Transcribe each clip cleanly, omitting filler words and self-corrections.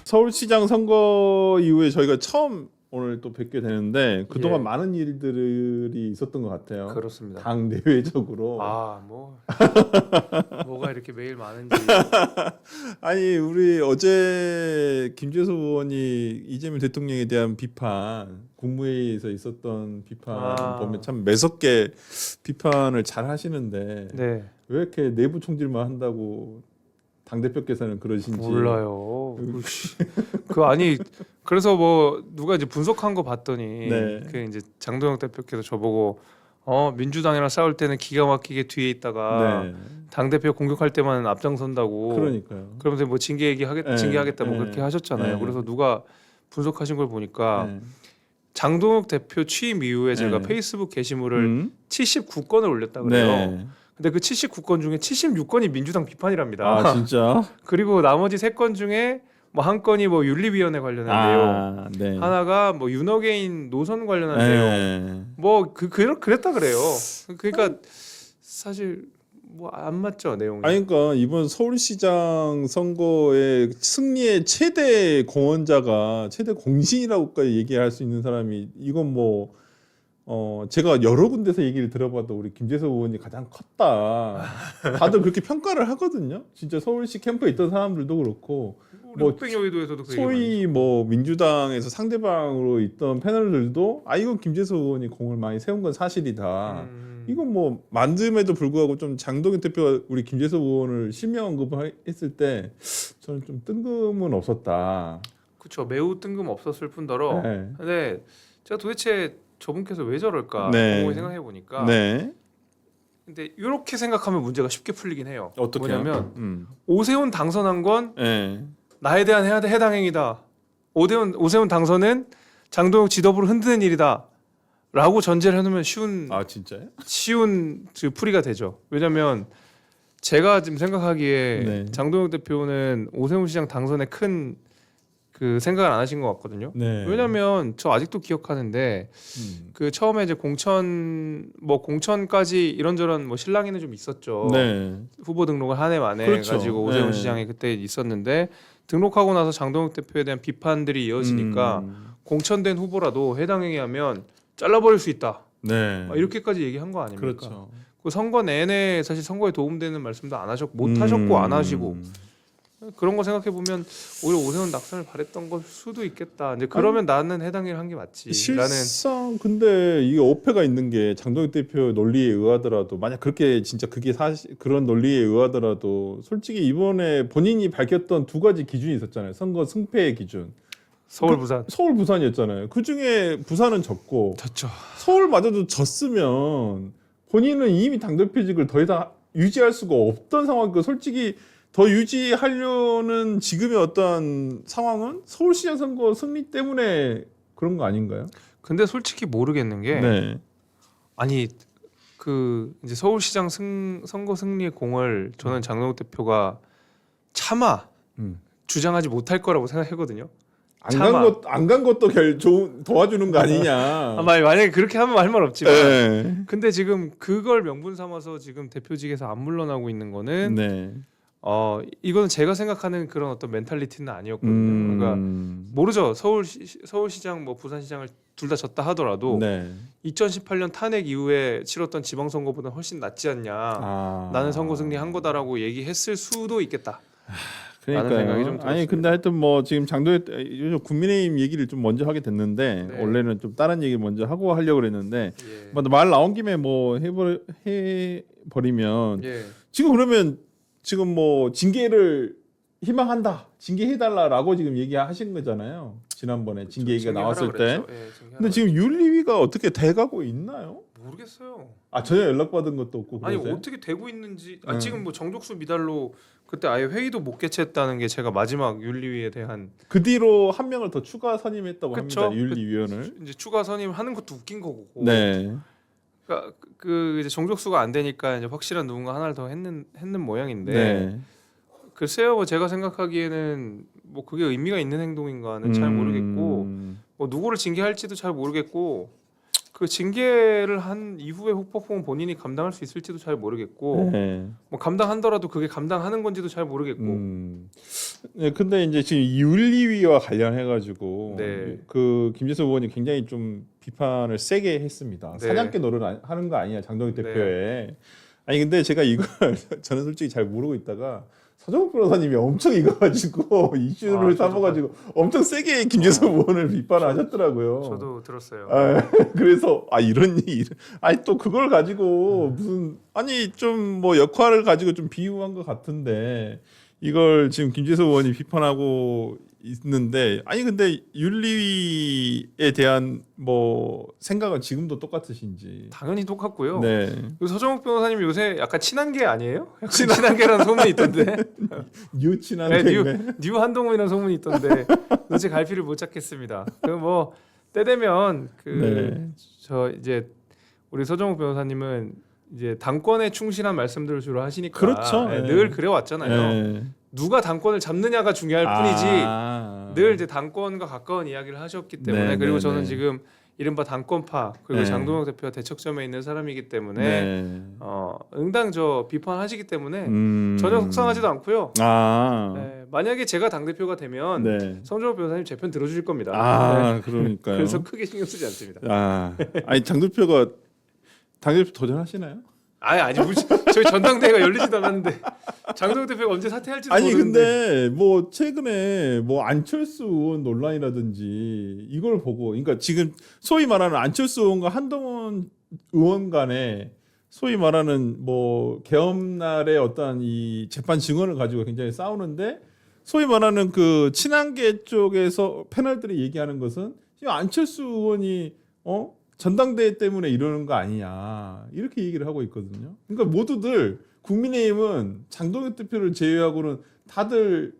서울시장 선거 이후에 저희가 처음 오늘 또 뵙게 되는데 그동안 예. 많은 일들이 있었던 것 같아요. 그렇습니다. 당 내외적으로. 뭐 뭐가 이렇게 매일 많은지. 아니 우리 어제 김재수 의원이 이재명 대통령에 대한 비판, 국무회의에서 있었던 비판 보면 참 매섭게 비판을 잘 하시는데 네. 왜 이렇게 내부 총질만 한다고 당 대표께서는 그러신지 몰라요. 아니 그래서 뭐 누가 이제 분석한 거 봤더니 네. 그 이제 장동혁 대표께서 저보고 민주당이랑 싸울 때는 기가 막히게 뒤에 있다가 네. 당 대표 공격할 때만 앞장선다고. 그러니까요. 그러면서 뭐 징계하겠다 뭐 네. 그렇게 하셨잖아요. 네. 그래서 누가 분석하신 걸 보니까 네. 장동혁 대표 취임 이후에 제가 네. 페이스북 게시물을 79건을 올렸다 그래요. 네. 근데 그 79건 중에 76건이 민주당 비판이랍니다. 아 진짜? 그리고 나머지 3건 중에 뭐 한 건이 뭐 윤리위원회 관련한 내용, 네. 하나가 뭐 윤어게인 노선 관련한 내용, 네. 뭐 그랬다 그래요. 그러니까 사실 뭐 안 맞죠 내용이. 아니 그러니까 이번 서울시장 선거의 승리의 최대 공헌자가 최대 공신이라고까지 얘기할 수 있는 사람이 이건 뭐 제가 여러 군데서 얘기를 들어봐도 우리 김재수 의원이 가장 컸다. 다들 그렇게 평가를 하거든요. 진짜 서울시 캠프에 있던 사람들도 그렇고 우리 뭐 흑백여의도에서도 그 소위 뭐 민주당에서 상대방으로 있던 패널들도 이건 김재수 의원이 공을 많이 세운 건 사실이다. 이건 뭐 만듦에도 불구하고 좀 장동혁 대표가 우리 김재수 의원을 실명 언급을 했을 때 저는 좀 뜬금은 없었다. 그렇죠. 매우 뜬금없었을 뿐더러. 네. 근데 제가 도대체 저분께서 왜 저럴까 네. 곰곰이 생각해 보니까. 네. 근데 이렇게 생각하면 문제가 쉽게 풀리긴 해요. 어떻게요? 뭐냐면 오세훈 당선한 건 네. 나에 대한 해당 행위다. 오세훈 당선은 장동혁 지도부를 흔드는 일이다. 라고 전제를 해놓으면 진짜요? 쉬운 그 풀이가 되죠. 왜냐하면 제가 지금 생각하기에 네. 장동혁 대표는 오세훈 시장 당선에 큰 그 생각을 안 하신 것 같거든요. 네. 왜냐하면 저 아직도 기억하는데 그 처음에 이제 공천까지 이런저런 뭐 실랑이는 좀 있었죠. 네. 후보 등록을 한 해 만에 그렇죠. 가지고 오세훈 네. 시장이 그때 있었는데 등록하고 나서 장동혁 대표에 대한 비판들이 이어지니까 공천된 후보라도 해당 행위하면 잘라버릴 수 있다. 네. 이렇게까지 얘기한 거 아닙니까? 그렇죠. 그 선거 내내 사실 선거에 도움되는 말씀도 안 하셨고 못 하셨고 안 하시고 그런 거 생각해 보면 오히려 오세훈 낙선을 바랬던 걸 수도 있겠다. 이제 그러면 나는 해당 일 한 게 맞지. 실상 근데 이게 어폐가 있는 게 장동혁 대표 논리에 의하더라도 만약 그렇게 진짜 그게 사실 그런 논리에 의하더라도 솔직히 이번에 본인이 밝혔던 두 가지 기준이 있었잖아요. 선거 승패의 기준. 서울 부산. 서울 부산이었잖아요. 그 중에 부산은 졌고 졌죠. 서울마저도 졌으면 본인은 이미 당대표직을 더 이상 유지할 수가 없던 상황이고 솔직히 더 유지하려는 지금의 어떤 상황은 서울시장 선거 승리 때문에 그런 거 아닌가요? 근데 솔직히 모르겠는 게 네. 아니 그 이제 서울시장 선거 승리의 공을 저는 장동혁 대표가 차마 주장하지 못할 거라고 생각하거든요. 안 간 것도 도와주는 거 아니냐. 만약에 그렇게 하면 할 말 없지만 네. 근데 지금 그걸 명분 삼아서 지금 대표직에서 안 물러나고 있는 거는 네. 이거는 제가 생각하는 그런 어떤 멘탈리티는 아니었거든요. 그러니까 모르죠. 서울시장 뭐 부산시장을 둘 다 졌다 하더라도 네. 2018년 탄핵 이후에 치렀던 지방선거보다 훨씬 낫지 않냐. 나는 선거 승리한 거다라고 얘기했을 수도 있겠다. 라는 생각이 좀 들었어요. 아니 근데 하여튼 뭐 지금 장동혁 요즘 국민의힘 얘기를 좀 먼저 하게 됐는데 네. 원래는 좀 다른 얘기 먼저 하고 하려고 그랬는데 예. 뭐 말 나온 김에 뭐 해버리면 예. 지금 그러면 지금 뭐 징계를 희망한다, 징계해달라라고 지금 얘기하신 거잖아요. 지난번에 징계 얘기가 나왔을 때. 근데 지금 윤리위가 어떻게 돼가고 있나요? 모르겠어요. 전혀 연락받은 것도 없고 아니 그러세요? 어떻게 되고 있는지 지금 뭐 정족수 미달로 그때 아예 회의도 못 개최했다는 게 제가 마지막 윤리위에 대한 그 뒤로 한 명을 더 추가 선임했다고 그쵸? 합니다. 윤리위원을. 이제 추가 선임하는 것도 웃긴 거고. 네. 그러니까 그 이제 정족수가 안 되니까 이제 확실한 누군가 하나를 더 했는 모양인데. 네. 글쎄요, 뭐 제가 생각하기에는 뭐 그게 의미가 있는 행동인가는 잘 모르겠고, 뭐 누구를 징계할지도 잘 모르겠고, 그 징계를 한 이후의 후폭풍은 본인이 감당할 수 있을지도 잘 모르겠고, 네. 뭐 감당한더라도 그게 감당하는 건지도 잘 모르겠고. 네, 근데 이제 지금 윤리위와 관련해가지고 네. 그 김재수 의원이 굉장히 좀 비판을 세게 했습니다. 네. 사냥개 노릇 하는 거 아니냐 장동혁 네. 대표에. 아니 근데 제가 이걸 저는 솔직히 잘 모르고 있다가 서정욱 변호사님이 엄청 이거 가지고 이슈를 삼아가지고 엄청 세게 김재수 의원을 비판하셨더라고요. 저도 들었어요. 그래서 아니 또 그걸 가지고 무슨 아니 좀 뭐 역할을 가지고 좀 비유한 것 같은데 이걸 지금 김재수 의원이 비판하고 있는데 아니 근데 윤리위에 대한 뭐 생각은 지금도 똑같으신지. 당연히 똑같고요. 네. 그리고 서정욱 변호사님 요새 약간 친한계 아니에요? 약간 친한계라는 소문이 있던데. 뉴친한 네, 네, 뉴 한동훈이라는 소문이 있던데 도대체 갈피를 못 찾겠습니다. 그 뭐 때 되면 네. 저 이제 우리 서정욱 변호사님은 이제 당권에 충실한 말씀들을 주로 하시니까 그렇죠. 네, 네. 늘 그래 왔잖아요. 네. 누가 당권을 잡느냐가 중요할 뿐이지 아. 늘 이제 당권과 가까운 이야기를 하셨기 때문에 네, 그리고 네, 저는 네. 지금 이른바 당권파 그리고 네. 장동혁 대표가 대척점에 있는 사람이기 때문에 네. 응당 저 비판하시기 때문에 전혀 속상하지도 않고요. 아. 네, 만약에 제가 당 대표가 되면 네. 서정욱 변호사님 제 편 들어주실 겁니다. 아, 네. 그러니까요. 그래서 크게 신경 쓰지 않습니다. 아, 아니 장 대표가 당 대표 도전하시나요? 아니 저희 전당대회가 열리지도 않았는데 장동혁 대표가 언제 사퇴할지도 아니 모르는데. 근데 뭐 최근에 뭐 안철수 의원 논란이라든지 이걸 보고, 그러니까 지금 소위 말하는 안철수 의원과 한동훈 의원 간에 소위 말하는 뭐 개엄날의 어떤 이 재판 증언을 가지고 굉장히 싸우는데 소위 말하는 그 친한계 쪽에서 패널들이 얘기하는 것은 지금 안철수 의원이 전당대회 때문에 이러는 거 아니냐 이렇게 얘기를 하고 있거든요. 그러니까 모두들 국민의힘은 장동혁 대표를 제외하고는 다들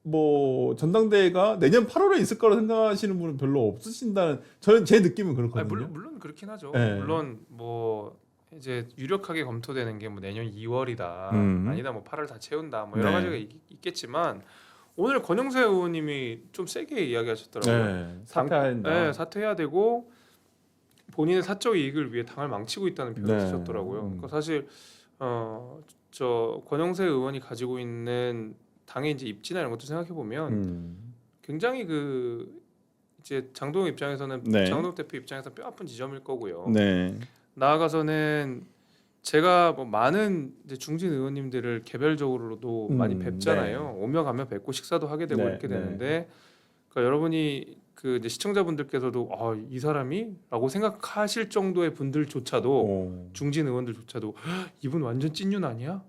뭐 전당대회가 내년 8월에 있을 거라고 생각하시는 분은 별로 없으신다는 저는 제 느낌은 그렇거든요. 아니, 물론 그렇긴 하죠. 네. 물론 뭐 이제 유력하게 검토되는 게 뭐 내년 2월이다 아니다 뭐 8월 다 채운다 뭐 여러 네. 가지가 있겠지만 오늘 권영세 의원님이 좀 세게 이야기하셨더라고요. 네, 사퇴한다. 네, 사퇴해야 되고 본인의 사적 이익을 위해 당을 망치고 있다는 표현을 네. 쓰셨더라고요. 그러니까 사실 저 권영세 의원이 가지고 있는 당의 이제 입지나 이런 것도 생각해 보면 굉장히 그 이제 장동혁 입장에서는 네. 장동혁 대표 입장에서 뼈 아픈 지점일 거고요. 네. 나아가서는 제가 뭐 많은 이제 중진 의원님들을 개별적으로도 많이 뵙잖아요. 오며 가며 뵙고 식사도 하게 되고 네, 이렇게 네. 되는데 그러니까 여러분이 그 이제 시청자분들께서도 이 사람이라고 생각하실 정도의 분들조차도 중진 의원들조차도 "헉, 이분 완전 찐윤 아니야?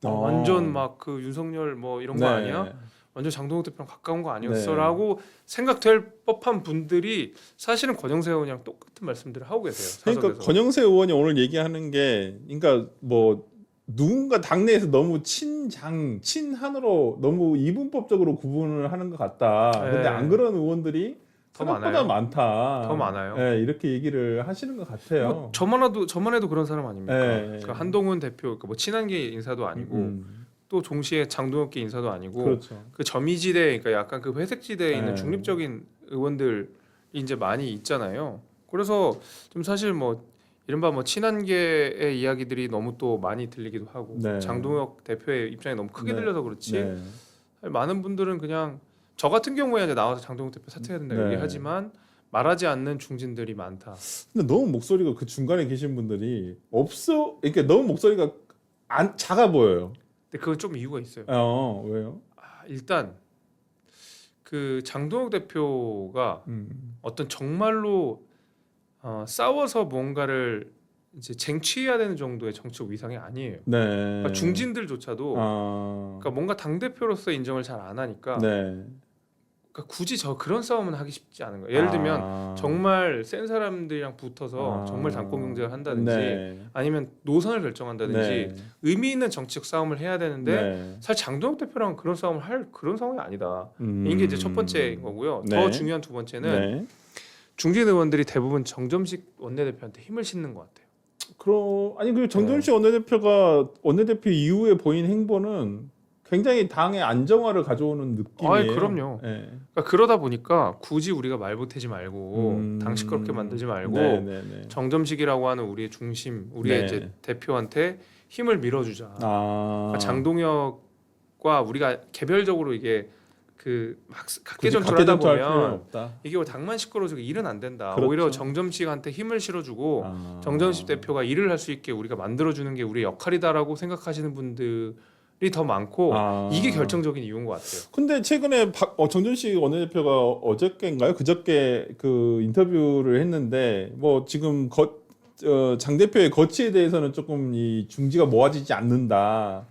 완전 막 그 윤석열 뭐 이런 거 네. 아니야? 완전 장동혁 대표랑 가까운 거 아니었어? 네. 라고 생각될 법한 분들이 사실은 권영세 의원이랑 똑같은 말씀들을 하고 계세요. 그러니까 사석에서. 권영세 의원이 오늘 얘기하는 게, 그러니까 뭐 누군가 당내에서 너무 친한으로 너무 이분법적으로 구분을 하는 것 같다. 네. 근데 안 그런 의원들이 더 생각보다 많아요. 많다. 더 많아요. 네, 이렇게 얘기를 하시는 것 같아요. 뭐 저만 해도 그런 사람 아닙니까? 네. 그러니까 한동훈 대표 그러니까 뭐 친한계 인사도 아니고 또 동시에 장동혁계 인사도 아니고 그렇죠. 그 점이지대 그러니까 약간 그 회색지대에 있는 네. 중립적인 의원들이 이제 많이 있잖아요. 그래서 좀 사실 뭐 이른바 뭐 친한계의 이야기들이 너무 또 많이 들리기도 하고 네. 장동혁 대표의 입장이 너무 크게 네. 들려서 그렇지 네. 많은 분들은 그냥 저 같은 경우에 이제 나와서 장동혁 대표 사퇴해야 된다 네. 얘기하지만 말하지 않는 중진들이 많다. 근데 너무 목소리가 그 중간에 계신 분들이 그러니까 너무 목소리가 작아 보여요. 근데 그건 좀 이유가 있어요. 왜요? 일단 그 장동혁 대표가 어떤 정말로 싸워서 뭔가를 이제 쟁취해야 되는 정도의 정치적 위상이 아니에요. 네. 그러니까 중진들조차도 그러니까 뭔가 당 대표로서 인정을 잘 안 하니까 네. 그러니까 굳이 그런 싸움은 하기 쉽지 않은 거예요. 예를 들면 정말 센 사람들이랑 붙어서 정말 당권 경쟁을 한다든지 네. 아니면 노선을 결정한다든지 네. 의미 있는 정치적 싸움을 해야 되는데 네. 사실 장동혁 대표랑 그런 싸움을 할 그런 상황이 아니다. 이게 이제 첫 번째인 거고요. 네. 더 중요한 두 번째는 네. 중진 의원들이 대부분 정점식 원내대표한테 힘을 싣는 것 같아요. 아니 그 정점식 원내대표가 원내대표 이후에 보인 행보는 굉장히 당의 안정화를 가져오는 느낌이에요. 아이, 그럼요. 네. 그러니까 그러다 보니까 굳이 우리가 말 보태지 말고 당 시끄럽게 만들지 말고 네. 정점식이라고 하는 우리의 중심, 우리의 네. 이제 대표한테 힘을 밀어주자. 그러니까 장동혁과 우리가 개별적으로 이게 그막 굳이 각계전투를 하다 각계전투할 필요는 보면 없다. 이게 당만 시끄러워지고 일은 안 된다. 그렇죠. 오히려 정점식한테 힘을 실어주고 정점식 대표가 일을 할 수 있게 우리가 만들어주는 게 우리의 역할이다라고 생각하시는 분들이 더 많고 이게 결정적인 이유인 것 같아요. 근데 최근에 정준식 원내대표가 어저께인가요? 그저께 그 인터뷰를 했는데 뭐 지금 장 대표의 거취에 대해서는 조금 이 중지가 모아지지 않는다.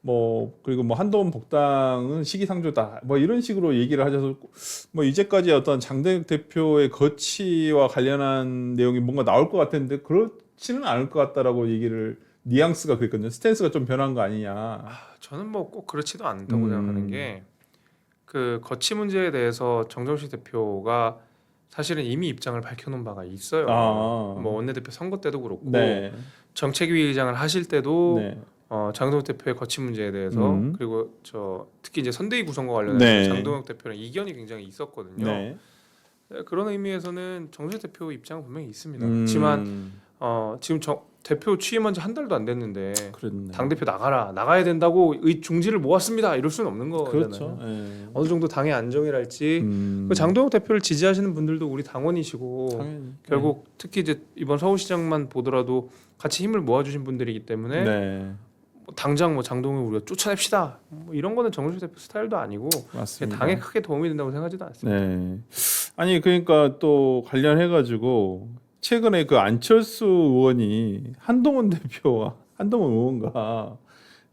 뭐 그리고 뭐 한동훈 복당은 시기상조다. 뭐 이런 식으로 얘기를 하셔서 뭐 이제까지 어떤 장 대표의 거취와 관련한 내용이 뭔가 나올 것 같았는데 그렇지는 않을 것 같다라고 얘기를 뉘앙스가 그랬거든요. 스탠스가 좀 변한 거 아니냐. 저는 뭐 꼭 그렇지도 않다고 생각하는 게 그 거취 문제에 대해서 정정식 대표가 사실은 이미 입장을 밝혀놓은 바가 있어요. 뭐 원내대표 선거 때도 그렇고 네. 정책위 의장을 하실 때도 네. 장동혁 대표의 거취 문제에 대해서 그리고 특히 이제 선대위 구성과 관련해서 네. 장동혁 대표랑 이견이 굉장히 있었거든요. 네. 그런 의미에서는 정정식 대표 입장은 분명히 있습니다. 그렇지만 지금 대표 취임한 지 한 달도 안 됐는데 그렇네. 당 대표 나가야 된다고 중지를 모았습니다. 이럴 수는 없는 거잖아요. 그렇죠. 네. 어느 정도 당의 안정이랄지 그 장동혁 대표를 지지하시는 분들도 우리 당원이시고 당연히. 결국 특히 이제 이번 서울시장만 보더라도 같이 힘을 모아주신 분들이기 때문에 네. 뭐 당장 뭐 장동혁 우리가 쫓아냅시다 뭐 이런 거는 정식 대표 스타일도 아니고 맞습니다. 당에 크게 도움이 된다고 생각하지도 않습니다. 네. 아니 그러니까 또 관련해 가지고 최근에 그 안철수 의원이 한동훈 의원과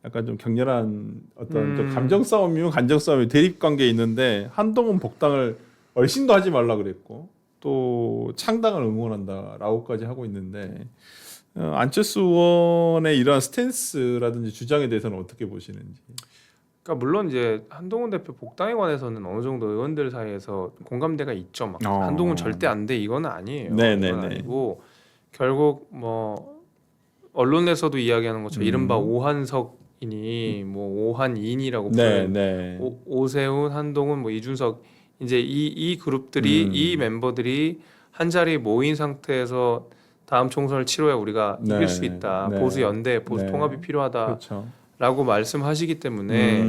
약간 좀 격렬한 어떤 좀 감정 싸움이면 감정 싸움이 대립 관계에 있는데 한동훈 복당을 얼씬도 하지 말라 그랬고 또 창당을 응원한다라고까지 하고 있는데 안철수 의원의 이러한 스탠스라든지 주장에 대해서는 어떻게 보시는지? 그러니까 물론 이제 한동훈 대표 복당에 관해서는 어느 정도 의원들 사이에서 공감대가 있죠. 막 한동훈 절대 안 돼 이거는 아니에요. 네네네. 이건 아니고 결국 뭐 언론에서도 이야기하는 것처럼 이른바 오한석이니 뭐 오한인이라고 부르는 네. 오세훈, 한동훈, 뭐 이준석 이제 이 그룹들이 이 멤버들이 한 자리에 모인 상태에서 다음 총선을 치러야 우리가 네. 이길 수 있다. 네. 보수 연대, 보수 네. 통합이 필요하다라고 그렇죠. 말씀하시기 때문에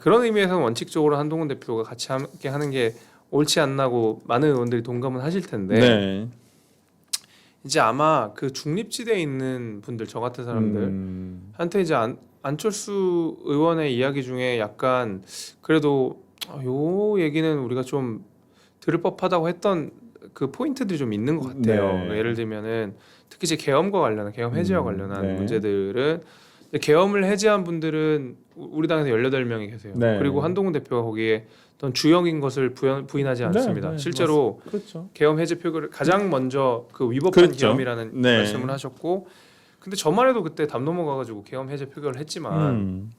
그런 의미에서는 원칙적으로 한동훈 대표가 같이 함께 하는 게 옳지 않나고 많은 의원들이 동감은 하실 텐데 네. 이제 아마 그 중립지대에 있는 분들 저 같은 사람들한테 이제 안철수 의원의 이야기 중에 약간 그래도 요 얘기는 우리가 좀 들을 법하다고 했던 그 포인트들이 좀 있는 것 같아요. 네. 예를 들면은 특히 이제 계엄과 관련한 계엄 해제와 관련한 네. 문제들은 계엄을 해제한 분들은 우리 당에서 18명이 계세요. 네. 그리고 한동훈 대표가 거기에 어떤 주역인 것을 부인하지 않습니다. 네. 실제로 그렇죠. 계엄 해제 표결을 가장 먼저 그 위법한 그렇죠. 계엄이라는 네. 말씀을 하셨고, 근데 저만 해도 그때 담 넘어가가지고 계엄 해제 표결을 했지만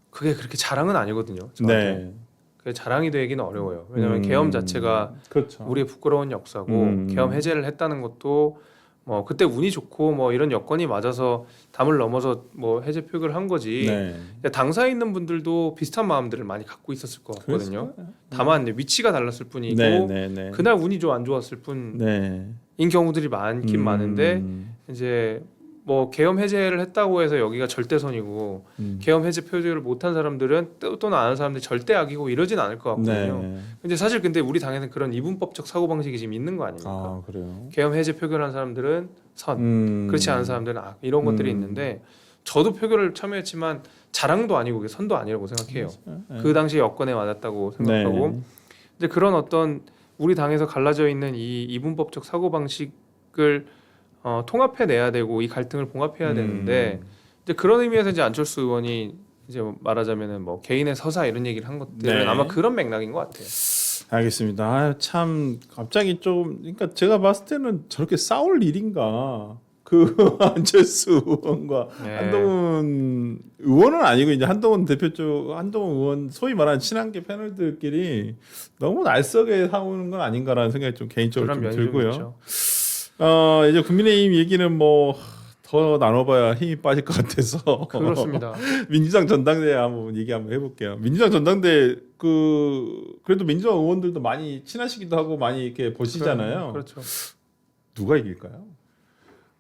그게 그렇게 자랑은 아니거든요. 저한테. 네. 그게 자랑이 되기는 어려워요. 왜냐하면 계엄 자체가 그렇죠. 우리의 부끄러운 역사고 계엄 해제를 했다는 것도 뭐 그때 운이 좋고 뭐 이런 여건이 맞아서 담을 넘어서 뭐 해제 표결을 한 거지. 네. 당사에 있는 분들도 비슷한 마음들을 많이 갖고 있었을 것 같거든요. 그랬을까요? 다만 위치가 달랐을 뿐이고 네. 그날 운이 좀 안 좋았을 뿐인 네. 경우들이 많긴 많은데 이제 뭐 계엄 해제를 했다고 해서 여기가 절대선이고 계엄 해제 표결을 못한 사람들은 또는 안 한 사람들이 절대 악이고 이러진 않을 것 같거든요. 네. 근데 사실 우리 당에는 그런 이분법적 사고 방식이 지금 있는 거 아닙니까? 아, 그래요. 계엄 해제 표결한 사람들은 선, 그렇지 않은 사람들은 악 이런 것들이 있는데 저도 표결을 참여했지만 자랑도 아니고 그게 선도 아니라고 생각해요. 네. 그 당시 여건에 맞았다고 생각하고 네. 이제 그런 어떤 우리 당에서 갈라져 있는 이 이분법적 사고 방식을 통합해내야 되고 이 갈등을 봉합해야 되는데 이제 그런 의미에서 이제 안철수 의원이 이제 말하자면은 뭐 개인의 서사 이런 얘기를 한 것들은 네. 아마 그런 맥락인 것 같아요. 알겠습니다. 아, 참 갑자기 좀 그러니까 제가 봤을 때는 저렇게 싸울 일인가? 그 안철수 의원과 네. 한동훈 의원은 아니고 이제 한동훈 대표 쪽 한동훈 의원 소위 말하는 친한계 패널들끼리 너무 날썩게 싸우는 건 아닌가라는 생각이 좀 개인적으로 좀 그런 면이 좀 들고요. 있죠. 이제 국민의힘 얘기는 뭐 더 나눠봐야 힘이 빠질 것 같아서 그렇습니다. 민주당 전당대회 한번 얘기 한번 해볼게요. 민주당 전당대 그래도 민주당 의원들도 많이 친하시기도 하고 많이 이렇게 보시잖아요. 그렇죠. 누가 이길까요?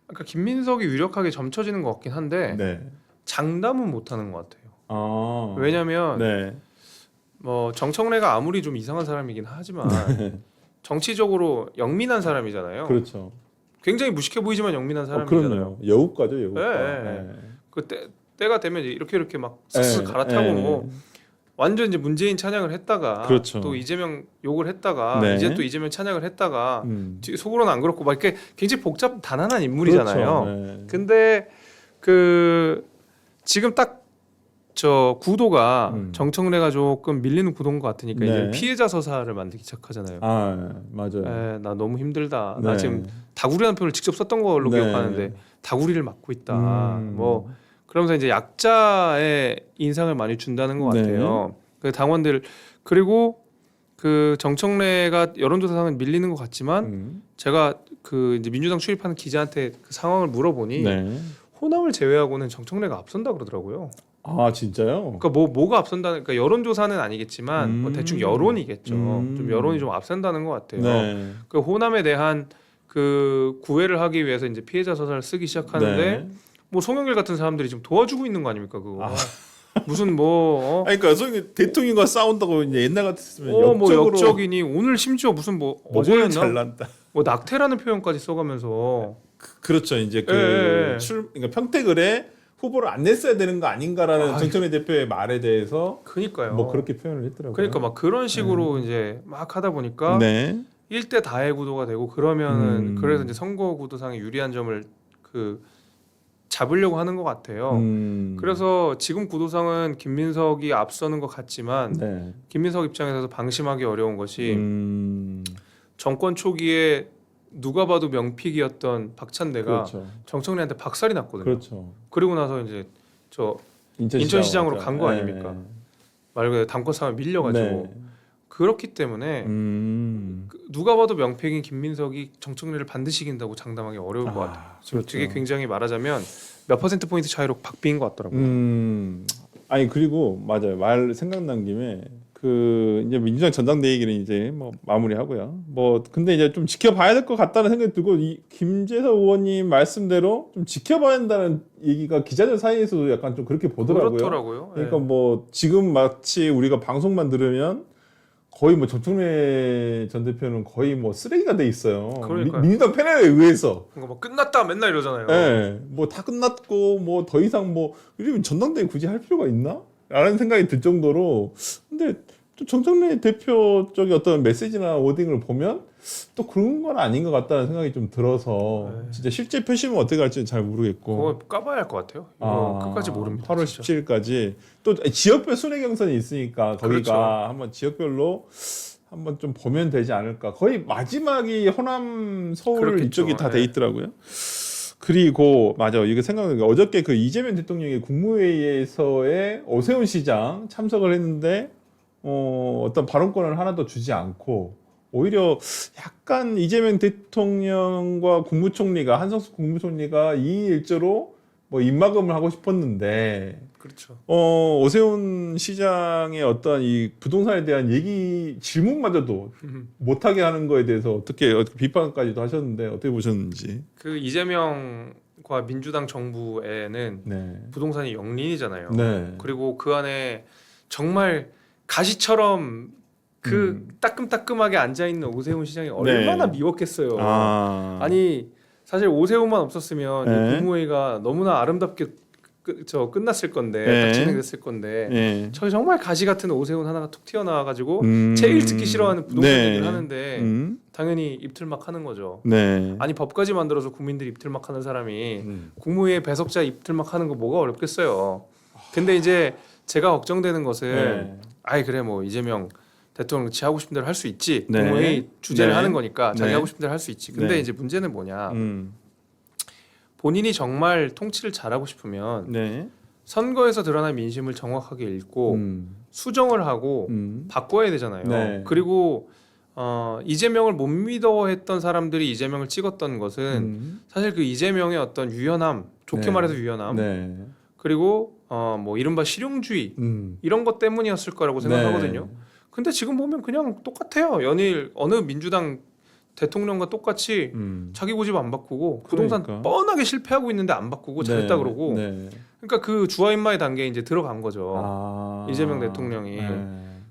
그러니까 김민석이 유력하게 점쳐지는 것 같긴 한데 네. 장담은 못하는 것 같아요. 아. 왜냐하면 네. 뭐 정청래가 아무리 좀 이상한 사람이긴 하지만 정치적으로 영민한 사람이잖아요. 그렇죠. 굉장히 무식해 보이지만 영민한 사람이잖아요. 그럼요. 여우과죠, 여우과. 네. 그 때가 되면 이렇게 막 쓱쓱 갈아타고 완전 이제 문재인 찬양을 했다가 그렇죠. 또 이재명 욕을 했다가 네. 이제 또 이재명 찬양을 했다가 속으로는 안 그렇고 막 이렇게 굉장히 복잡 단단한 인물이잖아요. 그렇죠. 네. 근데 그 지금 딱 저 구도가 정청래가 조금 밀리는 구도인 것 같으니까 네. 이제 피해자 서사를 만들기 시작하잖아요. 아, 맞아요. 나 너무 힘들다. 네. 나 지금 다구리라는 표현을 직접 썼던 걸로 네. 기억하는데 다구리를 맞고 있다. 뭐 그러면서 이제 약자의 인상을 많이 준다는 것 네. 같아요. 그 당원들 그리고 그 정청래가 여론조사상은 밀리는 것 같지만 제가 그 이제 민주당 출입하는 기자한테 그 상황을 물어보니 네. 호남을 제외하고는 정청래가 앞선다 그러더라고요. 아, 진짜요? 그러니까 뭐가 앞선다는 그러니까 여론조사는 아니겠지만 뭐 대충 여론이겠죠. 좀 여론이 좀 앞선다는 것 같아요. 네. 그 호남에 대한 그 구애를 하기 위해서 이제 피해자 서사를 쓰기 시작하는데 네. 뭐 송영길 같은 사람들이 지금 도와주고 있는 거 아닙니까 그거? 무슨 뭐 아니, 그러니까 소위 대통령과 싸운다고 이제 옛날 같았으면 뭐 역적으로 역적이니 오늘 심지어 무슨 뭐 먹을 어제였나 잘난다. 뭐 낙태라는 표현까지 써가면서 그렇죠. 이제 예. 그러니까 평택을에 후보를 안 냈어야 되는 거 아닌가라는 아, 정청래 대표의 말에 대해서 그니까요. 뭐 그렇게 표현을 했더라고요. 그러니까 막 그런 식으로 이제 막 하다 보니까 네. 일대 다의 구도가 되고 그러면은 그래서 이제 선거 구도상에 유리한 점을 그 잡으려고 하는 것 같아요. 그래서 지금 구도상은 김민석이 앞서는 것 같지만 네. 김민석 입장에서 방심하기 어려운 것이 정권 초기에 누가 봐도 명픽이었던 박찬대가 그렇죠. 정청래한테 박살이 났거든요. 그렇죠. 그리고 나서 이제 저 인천시장으로 간 거 네. 아닙니까? 말 그대로 당권 싸움에 밀려가지고 네. 그렇기 때문에 누가 봐도 명패인 김민석이 정청래를 반드시 이긴다고 장담하기 어려울 것 같아요. 그렇죠. 되게 굉장히 말하자면 몇 퍼센트 포인트 차이로 박빙인 것 같더라고요. 아니 그리고 맞아요. 말 생각난 김에 그 이제 민주당 전당대회 얘기는 이제 뭐 마무리하고요. 뭐 근데 이제 좀 지켜봐야 될 것 같다는 생각이 들고 이 김재석 의원님 말씀대로 좀 지켜봐야 한다는 얘기가 기자들 사이에서도 약간 좀 그렇게 보더라고요. 그렇더라고요. 그러니까 뭐 지금 마치 우리가 방송만 들으면 거의 뭐 정청래 전 대표는 거의 뭐 쓰레기가 돼 있어요. 그러니까요. 민주당 패널에 의해서. 뭔가 뭐 끝났다 맨날 이러잖아요. 네, 뭐 다 끝났고 뭐 더 이상 뭐 이러면 전당대회 굳이 할 필요가 있나? 라는 생각이 들 정도로 근데 또 정청래 대표 쪽의 어떤 메시지나 워딩을 보면 또 그런 건 아닌 것 같다는 생각이 좀 들어서 진짜 실제 표심은 어떻게 갈지는 잘 모르겠고 그거 까봐야 할 것 같아요. 이거 끝까지 모릅니다. 8월 진짜. 17일까지 또 지역별 순회 경선이 있으니까 거기가 그렇죠. 한번 지역별로 한번 좀 보면 되지 않을까. 거의 마지막이 호남 서울 그렇겠죠. 이쪽이 다 돼 있더라고요. 그리고 맞아 이게 생각나는 게 어저께 그 이재명 대통령이 국무회의에서의 오세훈 시장 참석을 했는데 어떤 발언권을 하나도 주지 않고 오히려 약간 이재명 대통령과 국무총리가 한성수 국무총리가 이 일조로 뭐 입막음을 하고 싶었는데 그렇죠. 오세훈 시장의 어떤 이 부동산에 대한 얘기 질문마저도 못하게 하는 거에 대해서 어떻게 비판까지도 하셨는데 어떻게 보셨는지. 그 이재명과 민주당 정부에는 네. 부동산이 영린이잖아요. 네. 그리고 그 안에 정말 가시처럼 그 따끔따끔하게 앉아 있는 오세훈 시장이 얼마나 미웠겠어요. 아니 사실 오세훈만 없었으면 네. 이 국무회의가 너무나 아름답게 끝났을 건데 네. 딱 진행됐을 건데 네. 저 정말 가시 같은 오세훈 하나가 툭 튀어나와가지고 제일 듣기 싫어하는 부동산 네. 얘기를 하는데 당연히 입틀막 하는 거죠. 네. 아니 법까지 만들어서 국민들이 입틀막 하는 사람이 국무회의 배석자 입틀막 하는 거 뭐가 어렵겠어요. 근데 이제 제가 걱정되는 것은 네. 아이 그래 뭐 이재명 대통령 지 하고 싶은 대로 할 수 있지. 네. 국무회의 주제를 네. 하는 거니까 자기 네. 하고 싶은 대로 할 수 있지. 근데 네. 이제 문제는 뭐냐. 본인이 정말 통치를 잘하고 싶으면 네. 선거에서 드러난 민심을 정확하게 읽고 수정을 하고 바꿔야 되잖아요. 네. 그리고 이재명을 못 믿어했던 사람들이 이재명을 찍었던 것은 사실 그 이재명의 어떤 유연함, 좋게 네. 말해서 유연함, 네. 그리고 뭐 이른바 실용주의 이런 것 때문이었을 거라고 생각하거든요. 근데 지금 보면 그냥 똑같아요. 연일 어느 민주당 대통령과 똑같이 자기 고집 안 바꾸고 부동산 그러니까. 뻔하게 실패하고 있는데 안 바꾸고 네. 잘했다 그러고 네. 그러니까 그 주화인마의 단계에 이제 들어간 거죠. 아. 이재명 대통령이. 네.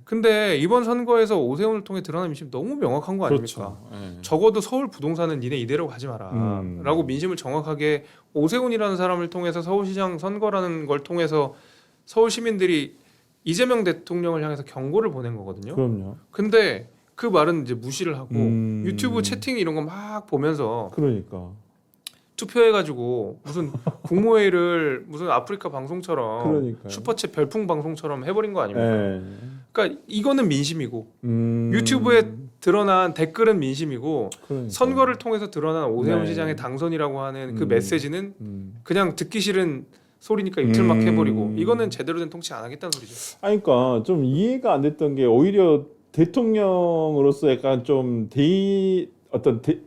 근데 이번 선거에서 오세훈을 통해 드러난 민심 너무 명확한 거 아닙니까? 그렇죠. 예. 적어도 서울 부동산은 니네 이대로 가지 마라 라고 민심을 정확하게 오세훈이라는 사람을 통해서 서울시장 선거라는 걸 통해서 서울 시민들이 이재명 대통령을 향해서 경고를 보낸 거거든요. 그럼요. 근데 그 말은 이제 무시를 하고 유튜브 채팅 이런 거 막 보면서 그러니까. 투표해가지고 무슨 국무회의를 무슨 아프리카 방송처럼 그러니까요. 슈퍼챗 별풍 방송처럼 해버린 거 아닙니까? 예. 그러니까 이거는 민심이고 유튜브에 드러난 댓글은 민심이고 그러니까. 선거를 통해서 드러난 오세훈 네. 시장의 당선이라고 하는 그 메시지는 음. 그냥 듣기 싫은 소리니까 입틀막 해버리고 이거는 제대로 된 통치 안 하겠다는 소리죠. 아니, 그러니까 좀 이해가 안 됐던 게 오히려 대통령으로서 약간 좀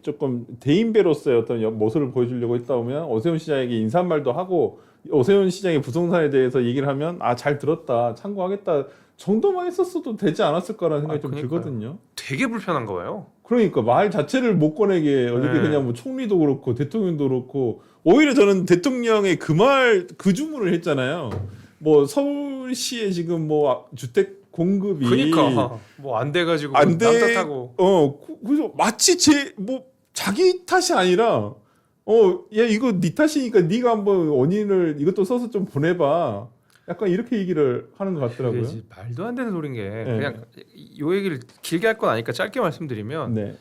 조금 대인배로서의 어떤 모습을 보여주려고 했다 보면 오세훈 시장에게 인사말도 하고 오세훈 시장의 부동산에 대해서 얘기를 하면 아, 잘 들었다, 참고하겠다 정도만 했었어도 되지 않았을 거라는 생각이 좀 그러니까요. 들거든요. 되게 불편한가 봐요. 그러니까 말 자체를 못 꺼내게 어저께 네. 그냥 뭐 총리도 그렇고 대통령도 그렇고 오히려 저는 대통령의 그 주문을 했잖아요. 뭐 서울시에 지금 뭐 주택 공급이 그러니까 뭐 안 돼가지고 안 돼. 남 탓하고 그래서 마치 자기 탓이 아니라 야 이거 네 탓이니까 네가 한번 원인을 이것도 써서 좀 보내봐. 약간 이렇게 얘기를 하는 것 같더라고요. 그게 말도 안 되는 소린 게 그냥 요 얘기를 길게 할 건 아니까 짧게 말씀드리면 네.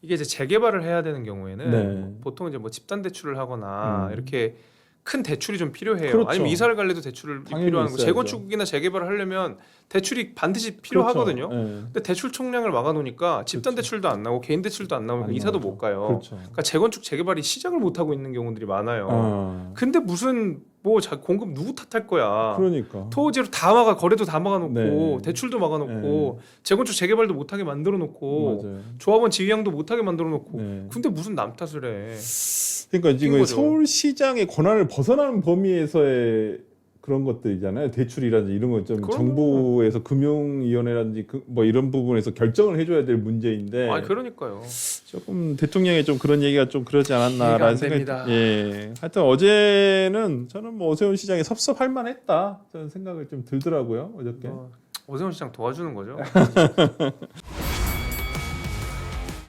이게 이제 재개발을 해야 되는 경우에는 네. 보통 이제 뭐 집단 대출을 하거나 음. 이렇게 큰 대출이 좀 필요해요. 그렇죠. 아니면 이사를 갈래도 대출을 당연히 필요한 거. 있어야죠. 재건축이나 재개발을 하려면 대출이 반드시 필요하거든요. 그렇죠. 네. 근데 대출 총량을 막아놓으니까 집단 대출도 안 나오고 개인 대출도 안 나오니까 안 이사도 나오죠. 못 가요. 그렇죠. 그러니까 재건축 재개발이 시작을 못 하고 있는 경우들이 많아요. 아, 근데 무슨 뭐 공급 누구 탓할 거야? 그러니까. 토지로 다 막아 거래도 다 막아놓고 네. 대출도 막아놓고 재건축 재개발도 못하게 만들어놓고 맞아요. 조합원 지휘양도 못하게 만들어놓고 네. 근데 무슨 남 탓을 해? 그러니까 지금 거죠. 서울시장의 권한을 벗어나는 범위에서의 그런 것들이잖아요. 대출이라든지 이런 거 좀 그럼요. 정부에서 금융위원회라든지 뭐 이런 부분에서 결정을 해줘야 될 문제인데 아 그러니까요. 조금 대통령의 좀 그런 얘기가 좀 그러지 이해가 않았나라는 안 생각이 됩니다. 예. 하여튼 어제는 저는 뭐 오세훈 시장이 섭섭할 만했다 저는 생각을 좀 들더라고요 어저께. 오세훈 시장 도와주는 거죠.